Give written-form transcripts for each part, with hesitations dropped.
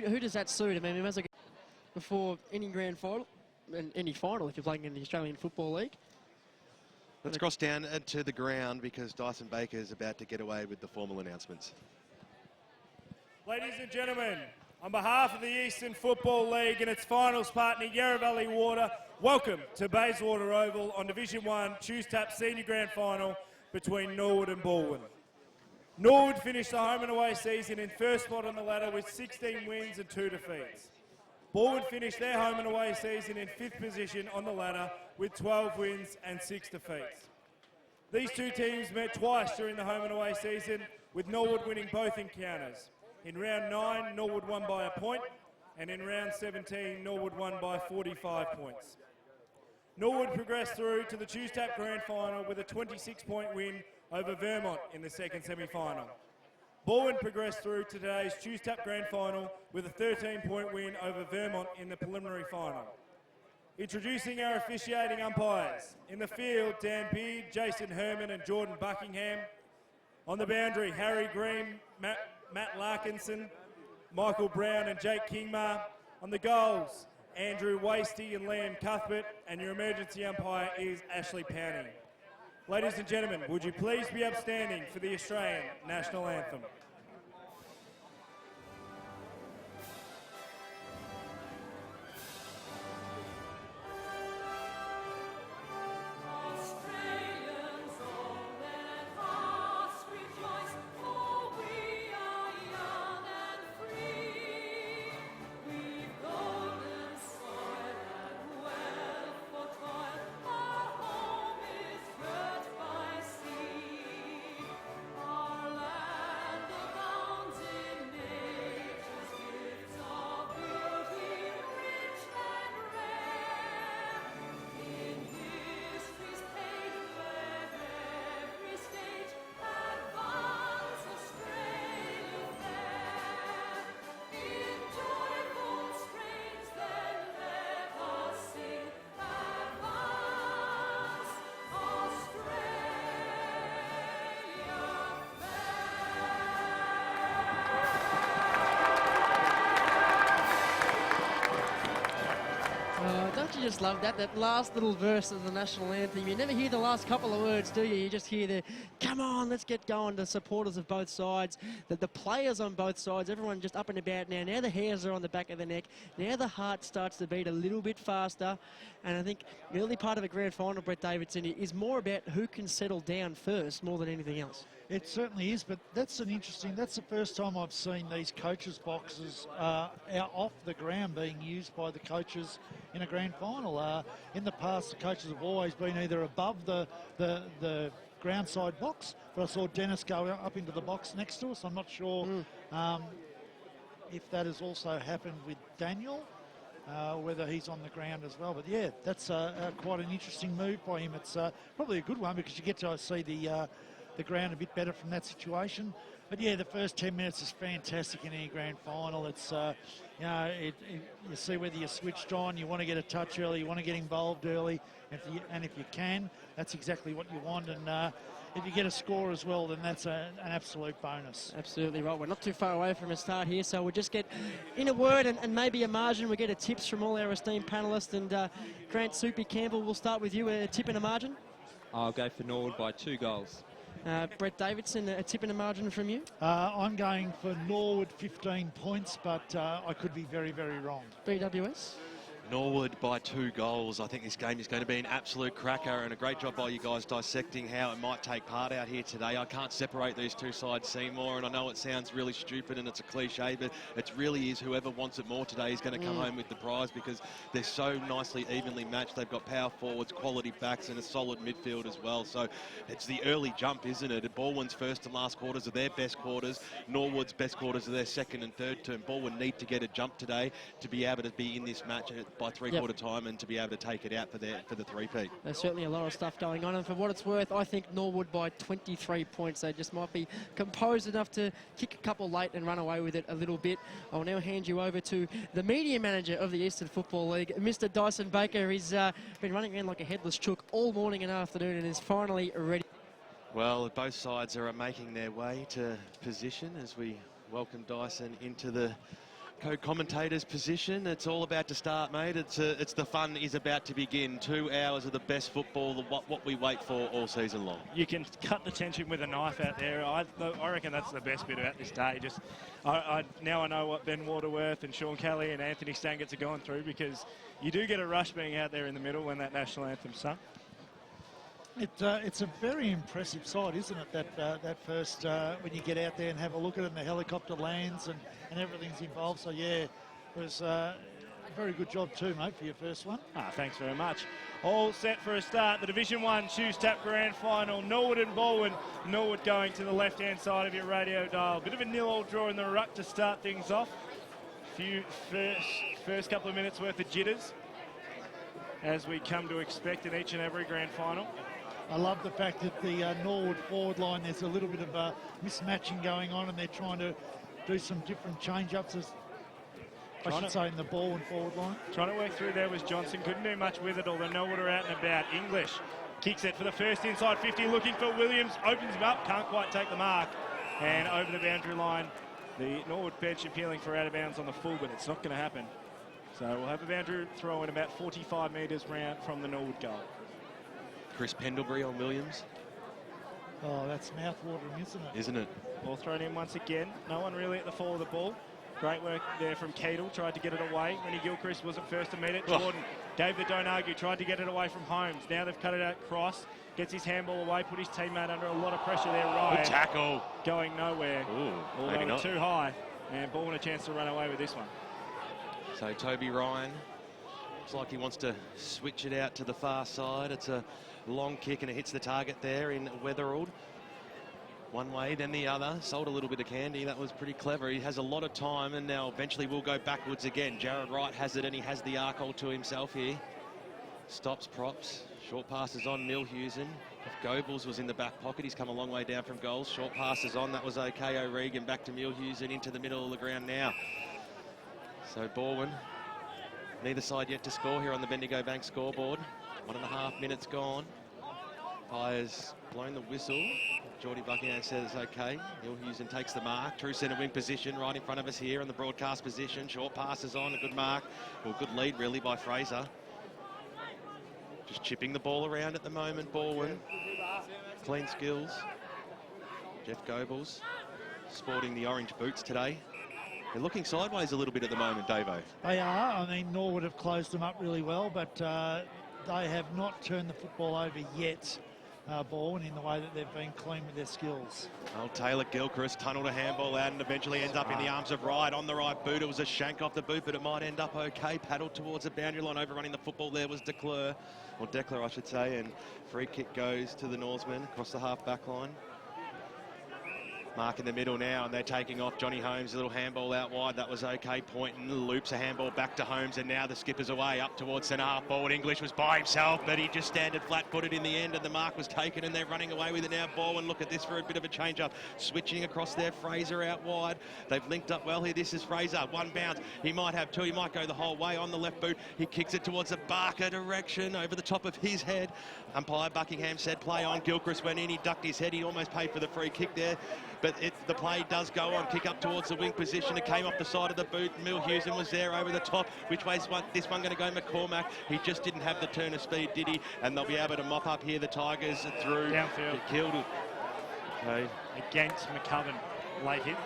Who does that suit? I mean, as I before any grand final, and any final if you're playing in the Australian Football League. Let's cross down to the ground because Dyson Baker is about to get away with the formal announcements. Ladies and gentlemen, on behalf of the Eastern Football League and its finals partner Yarra Valley Water, welcome to Bayswater Oval on Division 1 Choose Tap Senior Grand Final between Norwood and Borwin. Norwood finished the home and away season in first spot on the ladder with 16 wins and 2 defeats. Borwin finished their home and away season in 5th position on the ladder with 12 wins and 6 defeats. These two teams met twice during the home and away season, with Norwood winning both encounters. In round 9, Norwood won by a point, and in round 17, Norwood won by 45 points. Norwood progressed through to the Choose Tap Grand Final with a 26-point win over Vermont in the second semi-final. Borwin progressed through to today's Choose Tap Grand Final with a 13-point win over Vermont in the preliminary final. Introducing our officiating umpires. In the field, Dan Beard, Jason Herman and Jordan Buckingham. On the boundary, Harry Green, Matt Larkinson, Michael Brown and Jake Kingmar. On the goals, Andrew Wasty and Liam Cuthbert, and your emergency umpire is Ashley Powney. Ladies and gentlemen, would you please be upstanding for the Australian National Anthem? Don't you just love that? That last little verse of the national anthem. You never hear the last couple of words, do you? You just hear the, come on, let's get going. The supporters of both sides, the players on both sides, everyone just up and about now. Now the hairs are on the back of the neck. Now the heart starts to beat a little bit faster. And I think the early part of a grand final, Brett Davidson, is more about who can settle down first more than anything else. It certainly is, but that's the first time I've seen these coaches' boxes out off the ground being used by the coaches in a grand final. In the past, the coaches have always been either above the groundside box, but I saw Dennis go up into the box next to us. I'm not sure if that has also happened with Daniel, whether he's on the ground as well. But yeah, that's quite an interesting move by him. It's probably a good one because you get to see the ground a bit better from that situation. But yeah, the first 10 minutes is fantastic in any grand final. It's you see whether you're switched on, you want to get a touch early, you want to get involved early, and if you can, that's exactly what you want. And if you get a score as well, then that's an absolute bonus. Absolutely right. We're not too far away from a start here, so we'll just get in a word and maybe a margin. We'll get a tips from all our esteemed panellists. And Grant Soupy Campbell, we'll start with you. A tip and a margin? I'll go for Norwood by 2 goals. Brett Davidson, a tip and a margin from you? I'm going for Norwood 15 points, but I could be very, very wrong. BWS? Norwood by 2 goals. I think this game is going to be an absolute cracker, and a great job by you guys dissecting how it might take part out here today. I can't separate these two sides, Seymour, and I know it sounds really stupid and it's a cliche, but it really is whoever wants it more today is going to come home with the prize because they're so nicely evenly matched. They've got power forwards, quality backs and a solid midfield as well. So it's the early jump, isn't it? Borwin's first and last quarters are their best quarters. Norwood's best quarters are their second and third term. Borwin need to get a jump today to be able to be in this match by three-quarter time and to be able to take it out for the three-peat. There's certainly a lot of stuff going on, and for what it's worth, I think Norwood by 23 points. They just might be composed enough to kick a couple late and run away with it a little bit. I'll now hand you over to the media manager of the Eastern Football League, Mr. Dyson Baker. He's been running around like a headless chook all morning and afternoon and is finally ready. Well, both sides are making their way to position as we welcome Dyson into the co-commentator's position. It's all about to start, mate. It's the fun is about to begin. 2 hours of the best football, what we wait for all season long. You can cut the tension with a knife out there. I reckon that's the best bit about this day. Now I know what Ben Waterworth and Sean Kelly and Anthony Stangett's are going through, because you do get a rush being out there in the middle when that national anthem's sung. It's a very impressive sight, isn't it? That first when you get out there and have a look at it, and the helicopter lands and everything's involved. So yeah, it was a very good job too, mate, for your first one. Thanks very much. All set for a start. The Division 1 Shoes Tap Grand Final. Norwood and Balwyn. Norwood going to the left-hand side of your radio dial. Bit of a nil-all draw in the ruck to start things off. First couple of minutes worth of jitters, as we come to expect in each and every grand final. I love the fact that the Norwood forward line, there's a little bit of mismatching going on, and they're trying to do some different change-ups, as I should say, in the Borwin forward line. Trying to work through there was Johnson. Couldn't do much with it, although Norwood are out and about. English kicks it for the first inside 50, looking for Williams. Opens him up, can't quite take the mark. And over the boundary line, the Norwood bench appealing for out of bounds on the full, but it's not going to happen. So we'll have a boundary throw in about 45 metres round from the Norwood goal. Chris Pendlebury on Williams. Oh, that's mouth-watering, isn't it? Isn't it? Ball thrown in once again. No one really at the fall of the ball. Great work there from Keadle. Tried to get it away. Rennie Gilchrist wasn't first to meet it. Jordan gave the don't argue. Tried to get it away from Holmes. Now they've cut it out cross. Gets his handball away. Put his teammate under a lot of pressure there. Ryan. Good tackle. Going nowhere. Ooh, although maybe not. Too high. And Borwin a chance to run away with this one. So Toby Ryan looks like he wants to switch it out to the far side. It's a long kick and it hits the target there in Weatherald. One way, then the other. Sold a little bit of candy. That was pretty clever. He has a lot of time, and now eventually will go backwards again. Jared Wright has it, and he has the arc all to himself here. Stops props. Short passes on Milhusen. If Goebbels was in the back pocket, he's come a long way down from goals. Short passes on. That was okay. O'Regan back to Milhusen into the middle of the ground now. So Borwin, neither side yet to score here on the Bendigo Bank scoreboard. 1.5 minutes gone. Umpire's blown the whistle. Geordie Buckingham says it's okay. Milhusen takes the mark. True centre wing position right in front of us here in the broadcast position. Short passes on, a good mark. Well, good lead really by Fraser. Just chipping the ball around at the moment, Borwin. Clean skills. Jeff Goebbels sporting the orange boots today. They're looking sideways a little bit at the moment, Davo. They are. I mean, Norwood have closed them up really well, but they have not turned the football over yet, Borwin, in the way that they've been clean with their skills. Old Taylor Gilchrist tunneled a handball out and eventually ends up in the arms of Wright on the right boot. It was a shank off the boot, but it might end up okay. Paddled towards the boundary line, overrunning the football there was Declare, I should say, and free kick goes to the Norsemen across the half-back line. Mark in the middle now, and they're taking off. Johnny Holmes, a little handball out wide. That was okay. Pointing, loops a handball back to Holmes, and now the skipper's away up towards centre half forward. English was by himself, but he just standed flat-footed in the end, and the mark was taken, and they're running away with it now. Borwin, look at this for a bit of a change-up. Switching across there, Fraser out wide. They've linked up well here. This is Fraser. One bounce. He might have two. He might go the whole way on the left boot. He kicks it towards the Barker direction, over the top of his head. Umpire Buckingham said play on. Gilchrist went in. He ducked his head. He almost paid for the free kick there. But the play does go on. Kick up towards the wing position. It came off the side of the boot. Milhusen was there over the top. Which way's this one going to go? McCormack. He just didn't have the turn of speed, did he? And they'll be able to mop up here. The Tigers through. Downfield. Killed it. Okay. Against McCubbin. Late hit.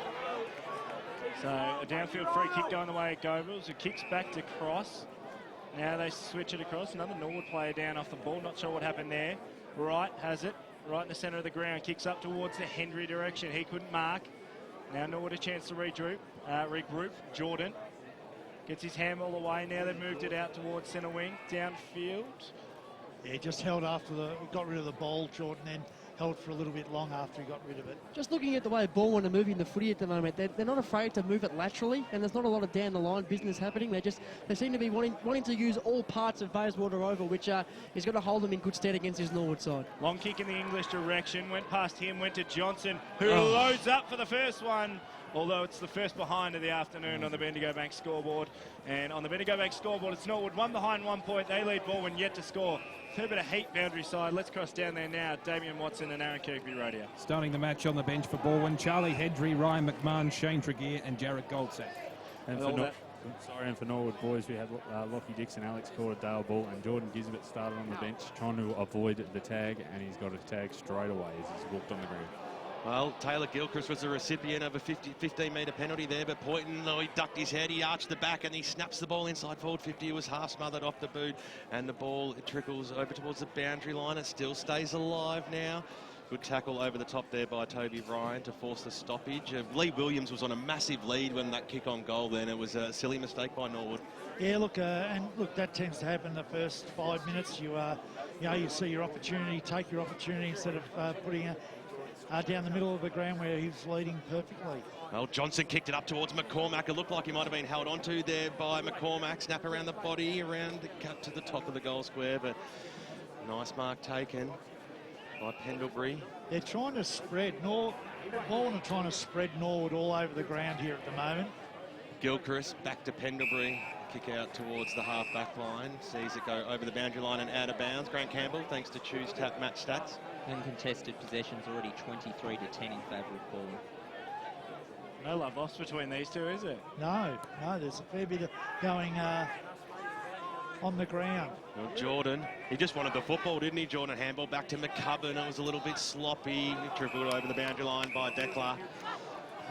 So a downfield free kick going the way of Goebbels, who kicks back to Cross. Now they switch it across. Another Norwood player down off the ball. Not sure what happened there. Wright has it. Right in the centre of the ground, kicks up towards the Henry direction. He couldn't mark. Now Norwood a chance to regroup. Jordan gets his handball away. Now they've moved it out towards centre wing, downfield. Yeah, just held after got rid of the ball, Jordan, then held for a little bit long after he got rid of it. Just looking at the way Borwin are moving the footy at the moment, they're not afraid to move it laterally, and there's not a lot of down the line business happening. They seem to be wanting to use all parts of Bayswater Oval, which is going to hold them in good stead against his Norwood side. Long kick in the English direction, went past him, went to Johnson, who loads up for the first one. Although it's the first behind of the afternoon on the Bendigo Bank scoreboard. And on the Bendigo Bank scoreboard, it's Norwood 1 behind 1 point. They lead Borwin yet to score. Fair bit of heat boundary side. Let's cross down there now. Damien Watson and Aaron Kirkby radio. Starting the match on the bench for Borwin, Charlie Hedry, Ryan McMahon, Shane Tregear and Jarrett Goldsack. And for Norwood boys, we had Lockie Dixon, Alex Corder, Dale Bull, and Jordan Gisbert started on the bench trying to avoid the tag, and he's got a tag straight away as he's walked on the ground. Well, Taylor Gilchrist was the recipient of a 15-metre penalty there, but Poynton, though he ducked his head, he arched the back and he snaps the ball inside forward 50. He was half smothered off the boot, and the ball it trickles over towards the boundary line. It still stays alive now. Good tackle over the top there by Toby Ryan to force the stoppage. Lee Williams was on a massive lead when that kick on goal then. It was a silly mistake by Norwood. Yeah, look, that tends to happen in the first 5 minutes. You see your opportunity, take your opportunity instead of putting it down the middle of the ground where he was leading perfectly. Well, Johnson kicked it up towards McCormack. It looked like he might have been held onto there by McCormack. Snap around the body, around the cut to the top of the goal square, but nice mark taken by Pendlebury. They're trying to spread, Borwin are trying to spread Norwood all over the ground here at the moment. Gilchrist back to Pendlebury. Kick out towards the half-back line. Sees it go over the boundary line and out of bounds. Grant Campbell, thanks to Choose Tap match stats. Uncontested possessions already 23 to 10 in favour of Borwin. No love lost between these two, is it? No, there's a fair bit of going on the ground. Well, Jordan, he just wanted the football, didn't he? Jordan handball back to McCubbin. It was a little bit sloppy. Dribbled over the boundary line by Declan.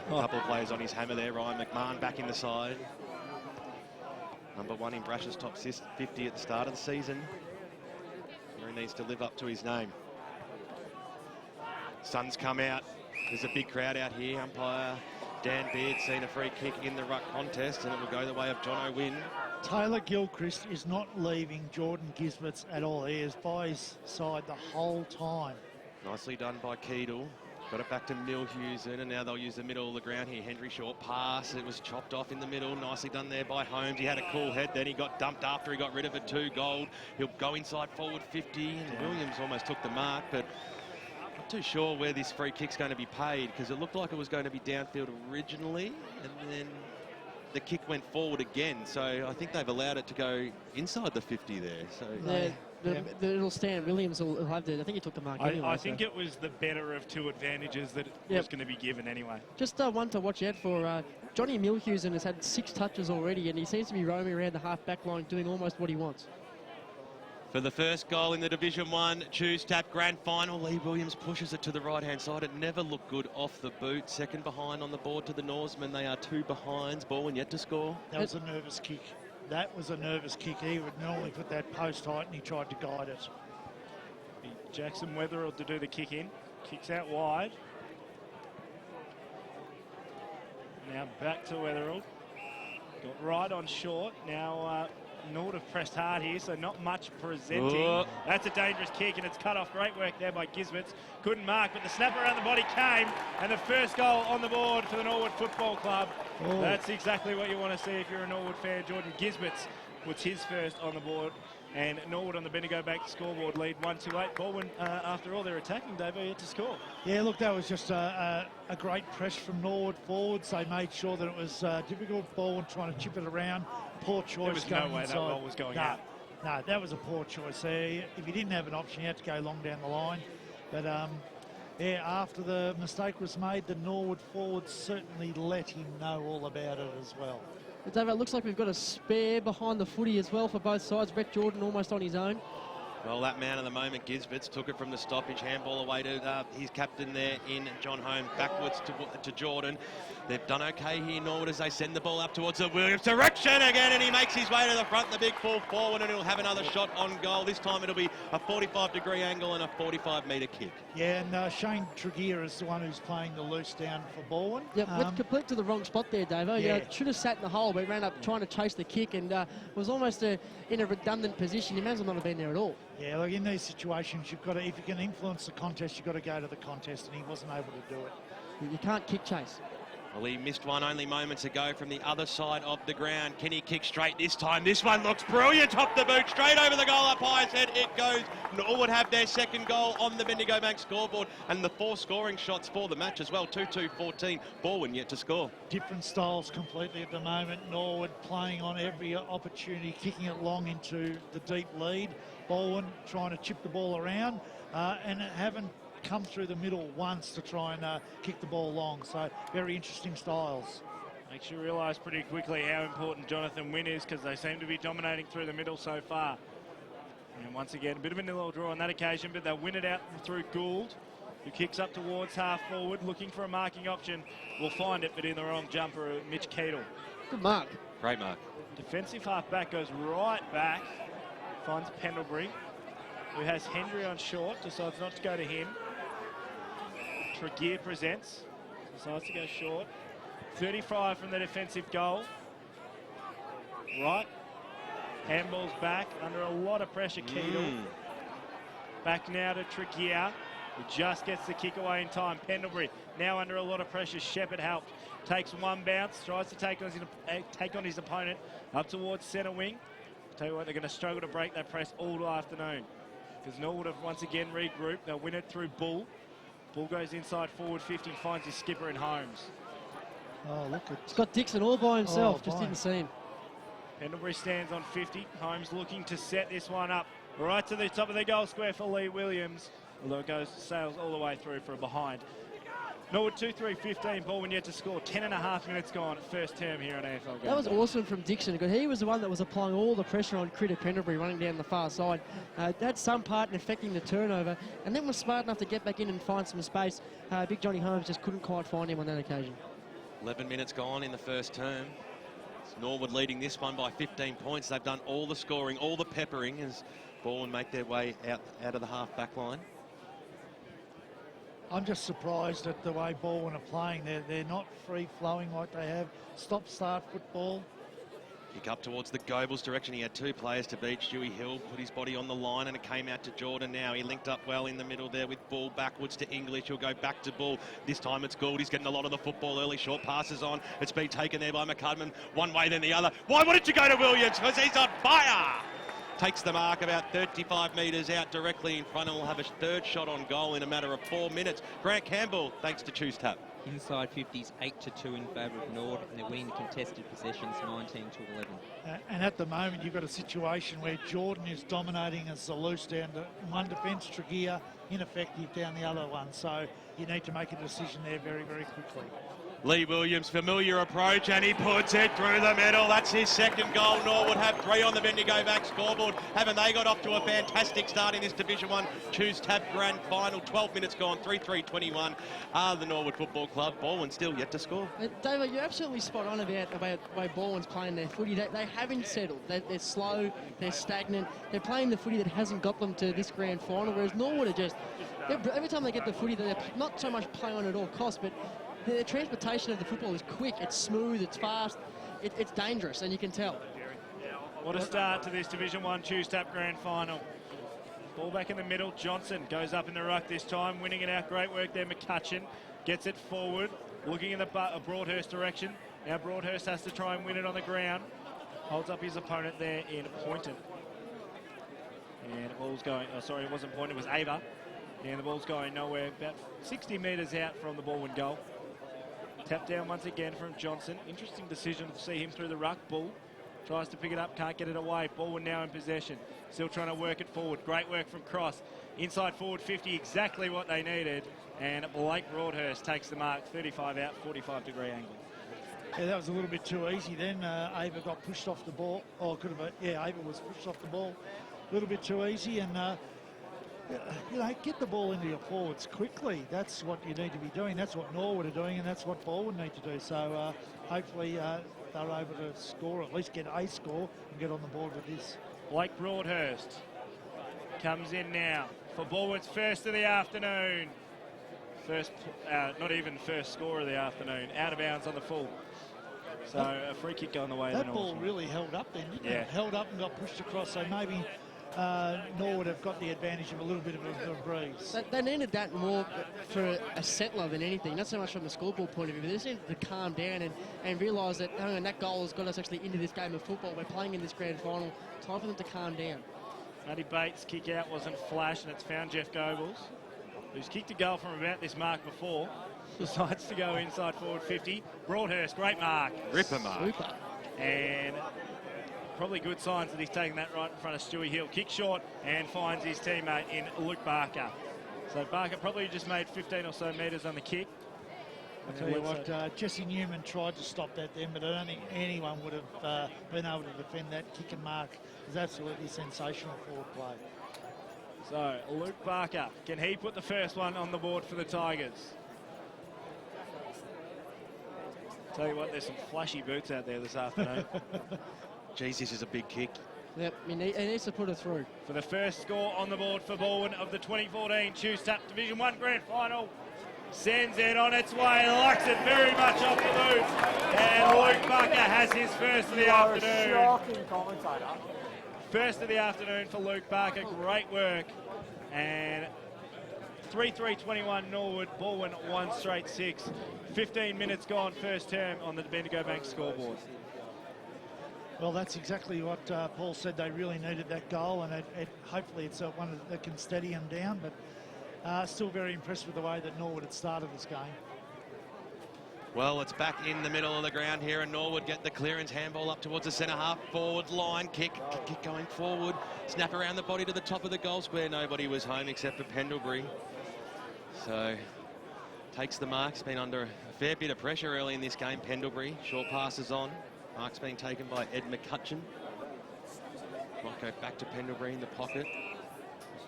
A couple of players on his hammer there. Ryan McMahon back in the side. Number 1 in Brash's top 50 at the start of the season. He needs to live up to his name. Sun's come out. There's a big crowd out here. Umpire Dan Beard seen a free kick in the ruck contest, and it will go the way of John O'Wynn. Taylor Gilchrist is not leaving Jordan Gisbert's at all. He is by his side the whole time. Nicely done by Keedle. Got it back to Milhusen, and now they'll use the middle of the ground here. Henry short pass. It was chopped off in the middle. Nicely done there by Holmes. He had a cool head, then he got dumped after he got rid of it. 2 gold. He'll go inside forward 50, and Williams almost took the mark, but not too sure where this free kick's going to be paid, because it looked like it was going to be downfield originally, and then the kick went forward again. So I think they've allowed it to go inside the 50 there. So it'll stand. Williams will have to. I think he took the mark anyway. I think it was the better of 2 advantages that was going to be given anyway. Just one to watch out for. Johnny Milhusen has had 6 touches already, and he seems to be roaming around the half-back line doing almost what he wants. For the first goal in the Division 1 Choose Tap Grand Final, Lee Williams pushes it to the right-hand side. It never looked good off the boot. Second behind on the board to the Norsemen. They are 2 behinds. Borwin yet to score. That was a nervous kick. That was a nervous kick. He would normally put that post height, and he tried to guide it. Jackson Wetherill to do the kick in. Kicks out wide. Now back to Wetherill. Got right on short. Now Norwood have pressed hard here, so not much presenting. Oh. That's a dangerous kick, and it's cut off. Great work there by Gisbert. Couldn't mark, but the snap around the body came, and the first goal on the board for the Norwood Football Club. Oh. That's exactly what you want to see if you're a Norwood fan. Jordan Gisbert puts his first on the board, and Norwood on the Bendigo Bank scoreboard lead 1-2-8. Borwin, after all, they're attacking, Dave, yet to score. Yeah, look, that was just a great press from Norwood forwards. They made sure that it was difficult. Borwin trying to chip it around. Poor choice. There was going no way inside. that ball was going out. No, that was a poor choice there. If you didn't have an option, you had to go long down the line. But yeah, after the mistake was made, the Norwood forwards certainly let him know all about it as well. But Dave, it looks like we've got a spare behind the footy as well for both sides. Brett Jordan almost on his own. Well, that man of the moment, Gisberts, took it from the stoppage. Handball away to his captain there in John Holmes. Backwards to Jordan. They've done okay here, Norwood, as they send the ball up towards the Williams direction again, and he makes his way to the front, the big full forward, and he'll have another shot on goal. This time it'll be a 45-degree angle and a 45-metre kick. Yeah, and Shane Tregear is the one who's playing the loose down for Borwin. Yeah, went complete to the wrong spot there, Davo. Yeah. Should have sat in the hole, but ran up trying to chase the kick and was almost in a redundant position. He may as well not have been there at all. Yeah, look, in these situations, you've got to, if you can influence the contest, you've got to go to the contest, and he wasn't able to do it. You can't kick chase. Well, he missed one only moments ago from the other side of the ground. Can he kick straight this time? This one looks brilliant off the boot, straight over the goal up high. Head it goes. Norwood have their second goal on the Bendigo Bank scoreboard, and the 4 scoring shots for the match as well. 2-2-14. Borwin yet to score. Different styles completely at the moment. Norwood playing on every opportunity, kicking it long into the deep lead. Borwin trying to chip the ball around and haven't come through the middle once to try and kick the ball long. So very interesting styles. Makes you realise pretty quickly how important Jonathan Wynn is, because they seem to be dominating through the middle so far. And once again, a bit of a nil draw on that occasion, but they'll win it out through Gould, who kicks up towards half forward, looking for a marking option. Will find it, but in the wrong jumper, Mitch Keatle. Good mark. Great mark. Defensive half-back goes right back, finds Pendlebury, who has Hendry on short, decides not to go to him. Tregear presents, decides to go short. 35 from the defensive goal. Right. Handball's back, under a lot of pressure, Keatle. Back now to Tregear, who just gets the kick away in time. Pendlebury now under a lot of pressure. Shepherd helped. Takes one bounce, tries to take on his opponent up towards centre wing. Tell you what, they're going to struggle to break that press all afternoon, because Norwood have once again regrouped. They'll win it through Bull. Bull goes inside forward 50, finds his skipper in Holmes. Oh, look at... He's got Dixon all by himself, Oh, just fine. didn't see him. Pendlebury stands on 50. Holmes looking to set this one up right to the top of the goal square for Lee Williams, although it sails all the way through for a behind. Norwood 2-3-15, Borwin yet to score. 10.5 minutes gone, first term here on AFL Game. That was awesome from Dixon, because he was the one that was applying all the pressure on Critter Pendlebury running down the far side. Had some part in affecting the turnover, and then was smart enough to get back in and find some space. Big Johnny Holmes just couldn't quite find him on that occasion. 11 minutes gone in the first term. It's Norwood leading this one by 15 points. They've done all the scoring, all the peppering as Borwin make their way out of the half-back line. I'm just surprised at the way Borwin are playing. They're not free-flowing like they have stop-start football. Kick up towards the Goebels direction. He had two players to beat. Stewie Hill put his body on the line, and it came out to Jordan now. He linked up well in the middle there with Bull backwards to English. He'll go back to Bull. This time it's Gould. He's getting a lot of the football early. Short passes on. It's been taken there by McCudman. One way then the other. Why wouldn't you go to Williams? Because he's on fire! Takes the mark about 35 metres out directly in front, and will have a third shot on goal in a matter of 4 minutes. Grant Campbell, thanks to Choose Tap. Inside 50s, 8-2 in favour of Nord, and they're winning the contested possessions 19-11. And at the moment, you've got a situation where Jordan is dominating as the loose down to one defence, Tregear ineffective down the other one. So you need to make a decision there very, very quickly. Lee Williams, familiar approach, and he puts it through the middle. That's his second goal. Norwood have 3 on the Bendigo back scoreboard. Haven't they got off to a fantastic start in this Division 1 Choose Tab Grand Final? 12 minutes gone, 3-3-21. The Norwood Football Club. Borwin still yet to score. David, you're absolutely spot on about the way Borwin's playing their footy. They haven't settled. They're slow, they're stagnant. They're playing the footy that hasn't got them to this grand final, whereas Norwood are just... Every time they get the footy, they're not so much playing on at all costs, but the transportation of the football is quick, it's smooth, it's fast, it's dangerous, and you can tell. What a start to this Division 1 Choose Tap Grand Final. Ball back in the middle. Johnson goes up in the ruck this time, winning it out. Great work there. McCutcheon gets it forward, looking in the Broadhurst direction. Now Broadhurst has to try and win it on the ground. Holds up his opponent there in Poynton. And the ball's going, oh, sorry, it wasn't Poynton, it was Ava. And the ball's going nowhere, about 60 metres out from the Borwin goal. Tap down once again from Johnson. Interesting decision to see him through the ruck. Bull tries to pick it up, can't get it away. Borwin now in possession. Still trying to work it forward. Great work from Cross. Inside forward 50, exactly what they needed. And Blake Broadhurst takes the mark. 35 out, 45-degree angle. Yeah, that was a little bit too easy then. Ava got pushed off the ball. Oh, could have, yeah, Ava was pushed off the ball. A little bit too easy, and you know, get the ball into your forwards quickly. That's what you need to be doing. That's what Norwood are doing, and that's what Borwin need to do. So hopefully they're able to score, at least get a score, and get on the board with this. Blake Broadhurst comes in now for Borwin's first of the afternoon. First, not even first score of the afternoon. Out of bounds on the full. So a free kick going the way of the That ball Norsemen. really held up then, didn't Yeah. it? Held up and got pushed across, so maybe Norwood have got the advantage of a little bit of a breeze. They needed that more for a settler than anything, not so much from the scoreboard point of view, but they just needed to calm down and realise that that goal has got us actually into this game of football. We're playing in this grand final. Time for them to calm down. Matty Bates' kick out wasn't flash, and it's found Jeff Goebels, who's kicked a goal from about this mark before. Decides to go inside forward 50. Broadhurst, great mark. Ripper mark. Super. And probably good signs that he's taking that right in front of Stewie Hill. Kick short and finds his teammate in Luke Barker. So Barker probably just made 15 or so metres on the kick. I tell you what, Jesse Newman tried to stop that then, but I don't think anyone would have been able to defend that kick and mark. It was absolutely sensational forward play. So, Luke Barker, can he put the first one on the board for the Tigers? Tell you what, there's some flashy boots out there this afternoon. Geez, this is a big kick. Yep, he needs to put it through. For the first score on the board for Borwin of the 2014 Choose Tap Division 1 Grand Final. Sends it on its way, likes it very much off the boots. And Luke Barker has his first of the afternoon. Shocking commentator. First of the afternoon for Luke Barker, great work. And 3-3-21 Norwood, Borwin 1 straight 6. 15 minutes gone first term on the Bendigo Bank scoreboard. Well, that's exactly what Paul said. They really needed that goal, and hopefully it's one that can steady them down, but still very impressed with the way that Norwood had started this game. Well, it's back in the middle of the ground here, and Norwood get the clearance, handball up towards the centre-half forward line, kick going forward, snap around the body to the top of the goal square. Nobody was home except for Pendlebury. So, takes the mark. It's been under a fair bit of pressure early in this game, Pendlebury. Short passes on. Mark's being taken by Ed McCutcheon. Might go back to Pendlebury in the pocket.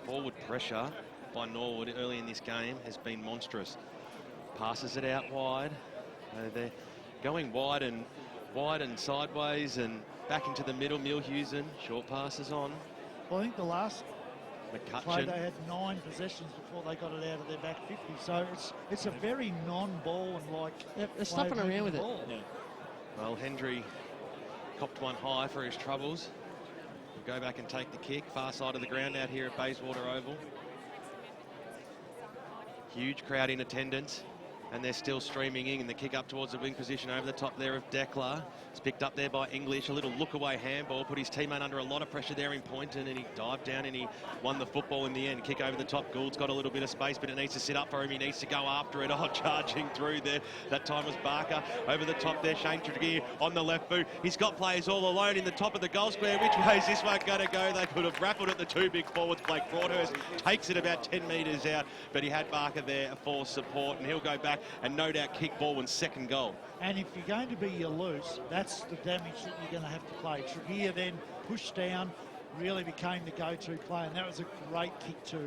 Forward pressure by Norwood early in this game has been monstrous. Passes it out wide. They're going wide and sideways and back into the middle. Milhusen, short passes on. Well, I think the last play McCutcheon. they had 9 possessions before they got it out of their back 50. So it's a very non-ball and like They're stuffing around with it. Yeah. Well, Hendry copped one high for his troubles. We'll go back and take the kick. Far side of the ground out here at Bayswater Oval. Huge crowd in attendance. And they're still streaming in. The kick up towards the wing position over the top there of Declan. It's picked up there by English. A little look-away handball. Put his teammate under a lot of pressure there in Poynton, and he dived down and he won the football in the end. Kick over the top. Gould's got a little bit of space, but it needs to sit up for him. He needs to go after it. Oh, charging through there. That time was Barker. Over the top there, Shane Tregear on the left boot. He's got players all alone in the top of the goal square. Which way is this one going to go? They could have grappled at the two big forwards. Blake Broadhurst takes it about 10 metres out, but he had Barker there for support, and he'll go back and no doubt kick Borwin's second goal. And if you're going to be loose, that's the damage that you're going to have to play. Tregear then pushed down, really became the go-to player, and that was a great kick to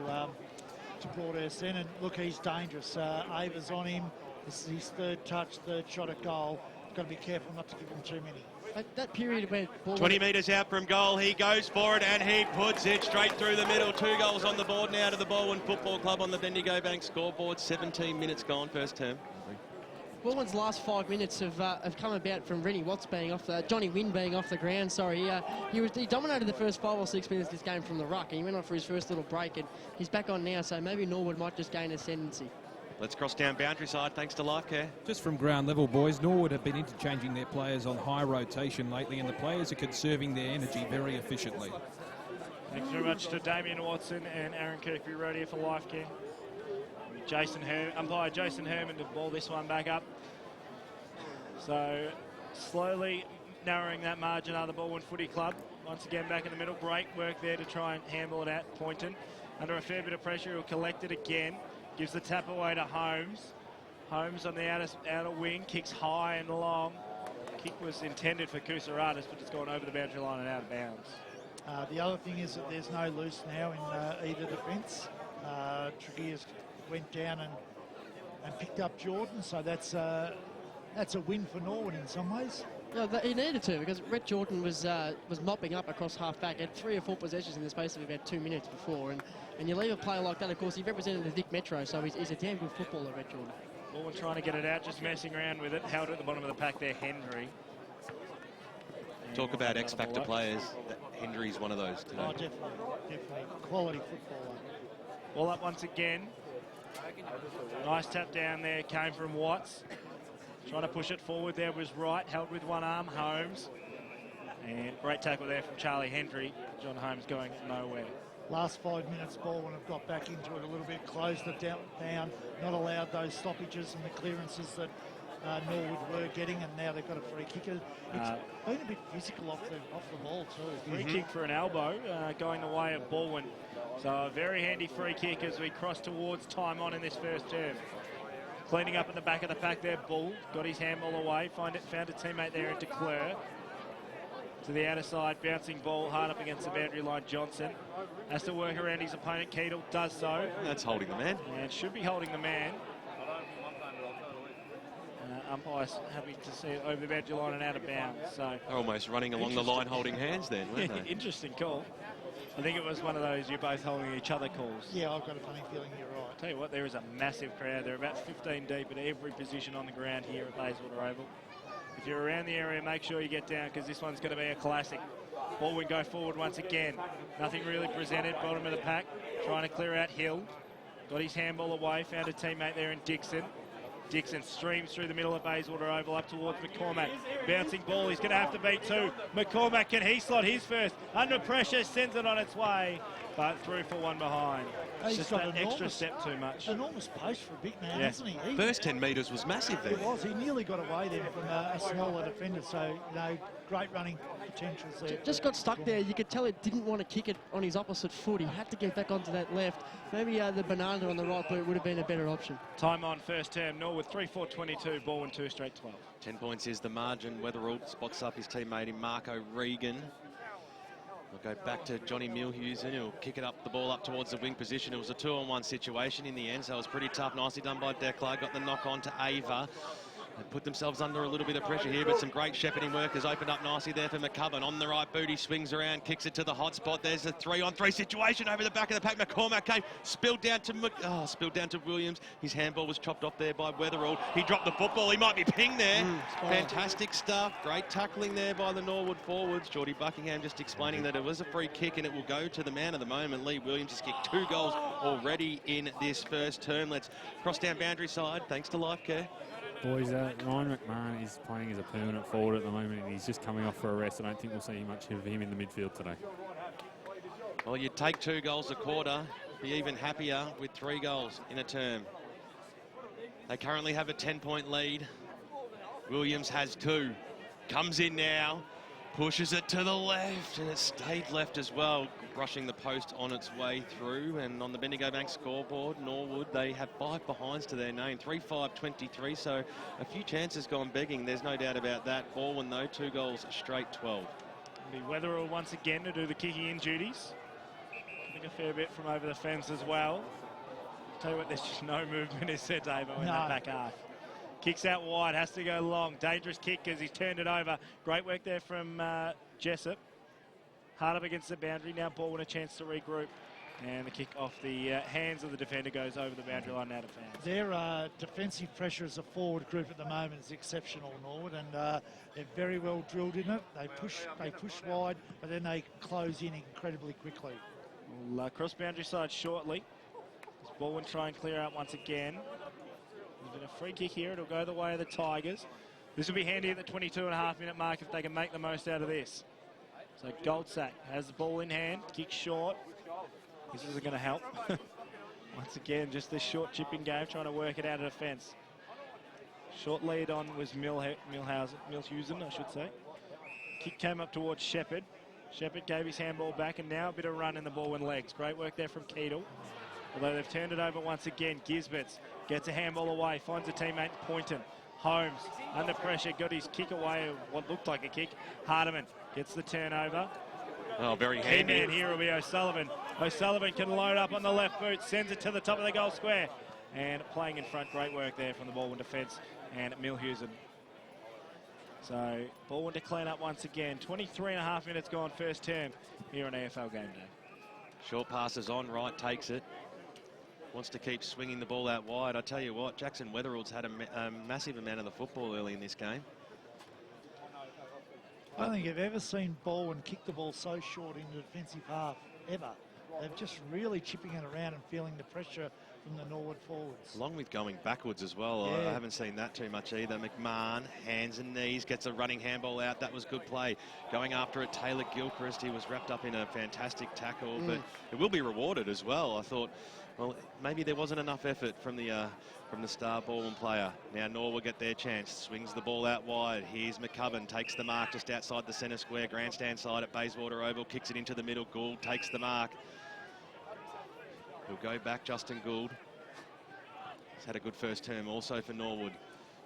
Broadhurst then. And look, he's dangerous. Ava's on him. This is his third touch, third shot at goal. Got to be careful not to give him too many. That period where 20 metres out from goal, he goes for it and he puts it straight through the middle. 2 goals on the board now to the Borwin Football Club on the Bendigo Bank scoreboard. 17 minutes gone first term. Borwin's last 5 minutes have come about from Rennie Watts being off Johnny Wynn being off the ground. Sorry, he dominated the first 5 or 6 minutes of this game from the ruck, and he went on for his first little break, and he's back on now. So maybe Norwood might just gain ascendancy. Let's cross down boundary side thanks to Life Care. Just from ground level, boys, Norwood have been interchanging their players on high rotation lately, and the players are conserving their energy very efficiently. Thanks very much to Damien Watson and Aaron Kirkby right here for Life Care. Umpire Jason Herman to ball this one back up. So slowly narrowing that margin out of the Borwin Footy Club. Once again back in the middle. Great work there to try and handle it out. Poynton under a fair bit of pressure. He'll collect it again. Gives the tap away to Holmes. Holmes on the outer wing. Kicks high and long. Kick was intended for Kousaratis, but it's gone over the boundary line and out of bounds. The other thing is that there's no loose now in either defence. Tregear's went down and picked up Jordan, so that's a win for Norwood in some ways. No, he needed to, because Rhett Jordan was mopping up across half-back. Had 3 or 4 possessions in the space of about 2 minutes before. And you leave a player like that, of course, he represented the Vic Metro, so he's a damn good footballer, Rhett Jordan. Borwin trying to get it out, just messing around with it. Held at the bottom of the pack there, Hendry. Talk about X-Factor players. Hendry's one of those today. Oh, definitely. Quality footballer. Ball up once again. Nice tap down there, came from Watts. Trying to push it forward there was Wright, held with one arm, Holmes. And great tackle there from Charlie Hendry. John Holmes going nowhere. Last 5 minutes, Balwyn have got back into it a little bit, closed it down, not allowed those stoppages and the clearances that Norwood were getting, and now they've got a free kick. It's been a bit physical off the ball too. Free kick for an elbow, going the way of Borwin. So a very handy free kick as we cross towards time on in this first term. Cleaning up in the back of the pack there, Bull got his handball away, found a teammate there into Clare. To the outer side, bouncing ball hard up against the boundary line. Johnson has to work around his opponent. Keedle does so. That's holding the man. And should be holding the man. Umpire's happy to see it over the boundary line and out of bounds. So They're almost running along the line holding hands then, weren't they? interesting call. I think it was one of those you're both holding each other calls. Yeah, I've got a funny feeling you're right. Tell you what, there is a massive crowd. They're about 15 deep at every position on the ground here at Bayswater Oval. If you're around the area, make sure you get down because this one's going to be a classic. Borwin go forward once again. Nothing really presented. Bottom of the pack, trying to clear out Hill. Got his handball away, found a teammate there in Dixon. Dixon streams through the middle of Bayswater Oval up towards McCormack. Bouncing ball, he's going to have to beat two. McCormack, can he slot his first? Under pressure, sends it on its way, but through for one behind. He's Just got that extra step too much. Enormous post for a big man, Yeah. hasn't he? First 10 metres was massive there. It was. He nearly got away then from a smaller defender. So, you know, great running potentials there. Just got stuck there. You could tell it didn't want to kick it on his opposite foot. He had to get back onto that left. Maybe the banana on the right boot would have been a better option. Time on first term. Norwood 3-4-22. Borwin 2 straight 12. 10 points is the margin. Weatherall spots up his teammate in Marco Regan. We'll go back to Johnny Milhusen. He'll kick it up, the ball up towards the wing position. It was a 2-on-1 situation in the end, so it was pretty tough. Nicely done by Declan. Got the knock on to Ava. They put themselves under a little bit of pressure here, but some great shepherding work has opened up nicely there for McCubbin. On the right boot, he swings around, kicks it to the hot spot. There's a 3-on-3 situation over the back of the pack. McCormack came, spilled down to Williams. His handball was chopped off there by Weatherall. He dropped the football. He might be pinged there. Fantastic stuff. Great tackling there by the Norwood forwards. Geordie Buckingham just explaining that it was a free kick and it will go to the man of the moment. Lee Williams has kicked 2 goals already in this first term. Let's cross down boundary side. Thanks to Life Care. Boys, Ryan McMahon is playing as a permanent forward at the moment. He's just coming off for a rest. I don't think we'll see much of him in the midfield today. Well, you'd take 2 goals a quarter, be even happier with 3 goals in a term. They currently have a 10-point lead. Williams has 2. Comes in now, pushes it to the left, and it stayed left as well, rushing the post on its way through. And on the Bendigo Bank scoreboard, Norwood, they have 5 behinds to their name, 3-5-23, so a few chances gone begging, there's no doubt about that. Borwin, though, 2 goals straight 12. It'll be Weatherall once again to do the kicking in duties. I think a fair bit from over the fence as well. Tell you what, there's just no movement, is there, Dave, in that back half. Kicks out wide, has to go long. Dangerous kick as he's turned it over. Great work there from Jessup. Hard up against the boundary. Now Borwin a chance to regroup. And the kick off the hands of the defender goes over the boundary line out of bounds. Their defensive pressure as a forward group at the moment is exceptional, Norwood, and they're very well drilled in it. They push wide, but then they close in incredibly quickly. We'll cross boundary side shortly. As Borwin try and clear out once again. There's been a free kick here. It'll go the way of the Tigers. This will be handy at the 22.5-minute mark if they can make the most out of this. So Goldsack has the ball in hand, kicks short. This isn't going to help. Once again, just this short chipping game, trying to work it out of defence. Short lead on was Milhusen, I should say. Kick came up towards Shepherd. Shepherd gave his handball back, and now a bit of run in the Borwin legs. Great work there from Keedle. Although they've turned it over once again. Gisberts gets a handball away, finds a teammate, Poynton. Holmes, under pressure, got his kick away, what looked like a kick. Hardiman gets the turnover. Oh, very Key handy. man here will be O'Sullivan. O'Sullivan can load up on the left boot, sends it to the top of the goal square. And playing in front, great work there from the Borwin defence and Milhusen. So, Borwin to clean up once again. 23.5 minutes gone first term here on AFL Game Day. Short passes on, right takes it. Wants to keep swinging the ball out wide. I tell you what, Jackson Weatherall's had a massive amount of the football early in this game. I don't think I've ever seen Borwin kick the ball so short in the defensive half, ever. They're just really chipping it around and feeling the pressure from the Norwood forwards. Along with going backwards as well. Yeah. I haven't seen that too much either. McMahon, hands and knees, gets a running handball out. That was good play. Going after it, Taylor Gilchrist, he was wrapped up in a fantastic tackle, but it will be rewarded as well. I thought, well, maybe there wasn't enough effort from the star Borwin player. Now Norwood get their chance, swings the ball out wide. Here's McCubbin, takes the mark just outside the centre square, grandstand side at Bayswater Oval, kicks it into the middle. Gould takes the mark. He'll go back, Justin Gould. He's had a good first term also for Norwood.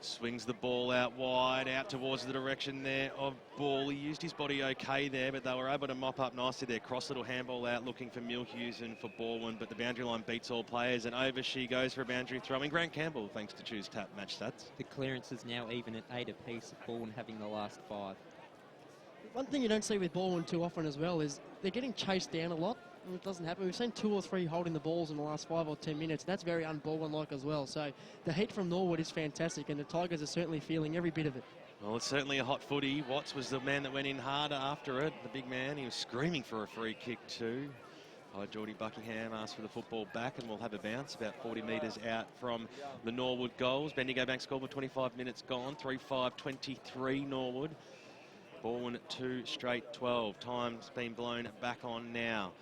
Swings the ball out wide, out towards the direction there of Ball. He used his body okay there, but they were able to mop up nicely there. Cross little handball out, looking for Milhughes and for Borwin, but the boundary line beats all players, and over she goes for a boundary throw. And Grant Campbell, thanks to Choose Tap Match Stats. The clearance is now even at 8 apiece, Borwin having the last 5. One thing you don't see with Borwin too often as well is they're getting chased down a lot. It doesn't happen. We've seen 2 or 3 holding the balls in the last 5 or 10 minutes. That's very un-Borwin-like as well. So the heat from Norwood is fantastic, and the Tigers are certainly feeling every bit of it. Well, it's certainly a hot footy. Watts was the man that went in harder after it. The big man, he was screaming for a free kick too. Geordie Buckingham asked for the football back, and we'll have a bounce about 40 metres out from the Norwood goals. Bendigo Bank scored with 25 minutes gone. 3-5-23 Norwood. Borwin 2 straight 12. Time's been blown back on now.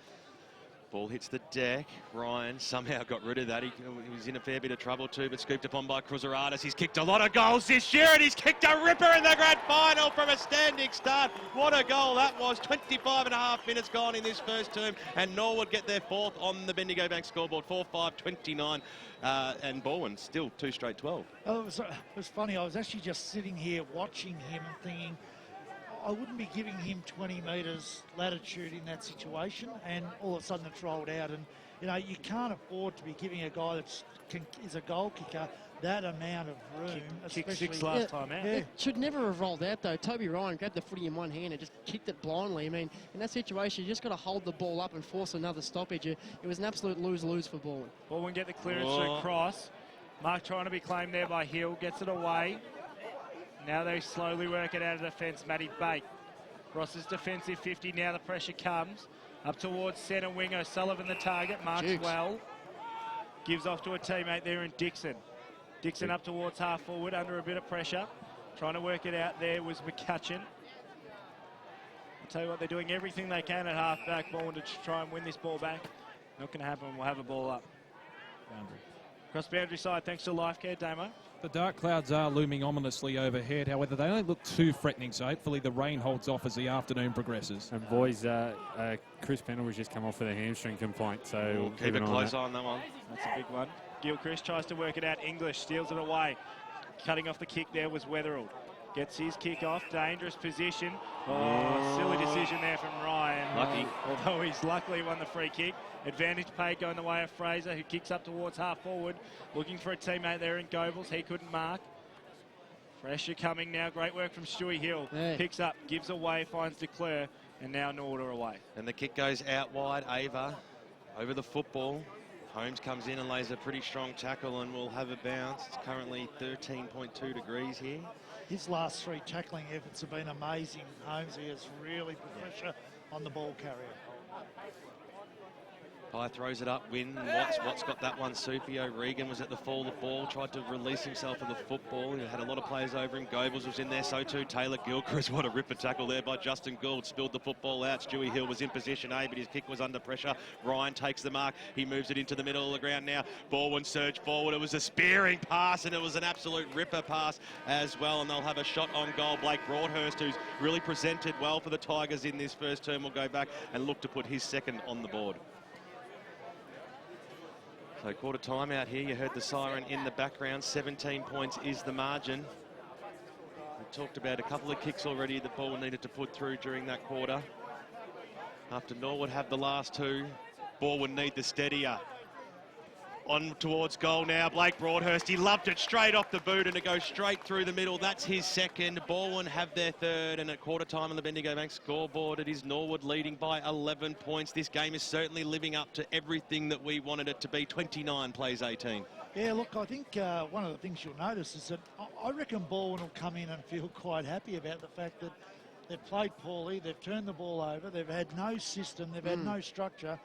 Ball hits the deck. Ryan somehow got rid of that. He was in a fair bit of trouble too, but scooped upon by Cruzaratis. He's kicked a lot of goals this year, and he's kicked a ripper in the grand final from a standing start. What a goal that was. 25.5 minutes gone in this first term, and Norwood get their 4th on the Bendigo Bank scoreboard. 4-5-29, and Borwin still 2 straight 12. Oh, it was funny. I was actually just sitting here watching him and thinking, I wouldn't be giving him 20 metres latitude in that situation, and all of a sudden it's rolled out. And you know, you can't afford to be giving a guy that is a goal kicker that amount of room. Kicked 6 last time out. Yeah. It should never have rolled out though. Toby Ryan grabbed the footy in one hand and just kicked it blindly. I mean, in that situation, you just got to hold the ball up and force another stoppage. It was an absolute lose-lose for Borwin. Borwin get the clearance across. Mark trying to be claimed there by Hill, gets it away. Now they slowly work it out of defence. Matty Bate. Ross's defensive 50. Now the pressure comes. Up towards centre wing. O'Sullivan the target. Marks well. Gives off to a teammate there in Dixon. Dixon up towards half forward under a bit of pressure. Trying to work it out there was McCutcheon. I'll tell you what, they're doing everything they can at half back. Borwin to try and win this ball back. Not going to happen. We'll have a ball up. Boundary. Cross boundary side thanks to Lifecare, Damo. The dark clouds are looming ominously overhead. However, they don't look too threatening, so hopefully the rain holds off as the afternoon progresses. And boys, Chris Pendlebury's just come off with a hamstring complaint, so we'll keep a close eye on that one. That's a big one. Gilchrist tries to work it out. English steals it away. Cutting off the kick there was Weatherald. Gets his kick off. Dangerous position. Oh, silly decision there from Ryan. Lucky. Although he's luckily won the free kick. Advantage paid going the way of Fraser, who kicks up towards half forward. Looking for a teammate there in Goebbels. He couldn't mark. Pressure coming now. Great work from Stewie Hill. Yeah. Picks up, gives away, finds Declare, and now Norwood are away. And the kick goes out wide. Ava over the football. Holmes comes in and lays a pretty strong tackle and will have a bounce. It's currently 13.2 degrees here. His last 3 tackling efforts have been amazing. Holmes has really put pressure on the ball carrier. Pye throws it up, Wynn, Watts got that one, Supio. Regan was at the fall of the ball, tried to release himself of the football. He had a lot of players over him. Goebbels was in there, so too Taylor Gilchrist. What a ripper tackle there by Justin Gould. Spilled the football out. Stewie Hill was in position A, but his kick was under pressure. Ryan takes the mark. He moves it into the middle of the ground now. Borwin surged forward. It was a spearing pass, and it was an absolute ripper pass as well. And they'll have a shot on goal. Blake Broadhurst, who's really presented well for the Tigers in this first term, will go back and look to put his second on the board. So quarter time out here, you heard the siren in the background. 17 points is the margin. We talked about a couple of kicks already that Borwin needed to put through during that quarter. After Norwood have the last 2, Borwin need the steadier. On towards goal now, Blake Broadhurst. He loved it straight off the boot and it goes straight through the middle. That's his second. Borwin have their third, and at quarter time on the Bendigo Bank scoreboard, it is Norwood leading by 11 points. This game is certainly living up to everything that we wanted it to be. 29 plays 18. Yeah, look, I think one of the things you'll notice is that I reckon Borwin will come in and feel quite happy about the fact that they've played poorly, they've turned the ball over, they've had no system, they've had no structure,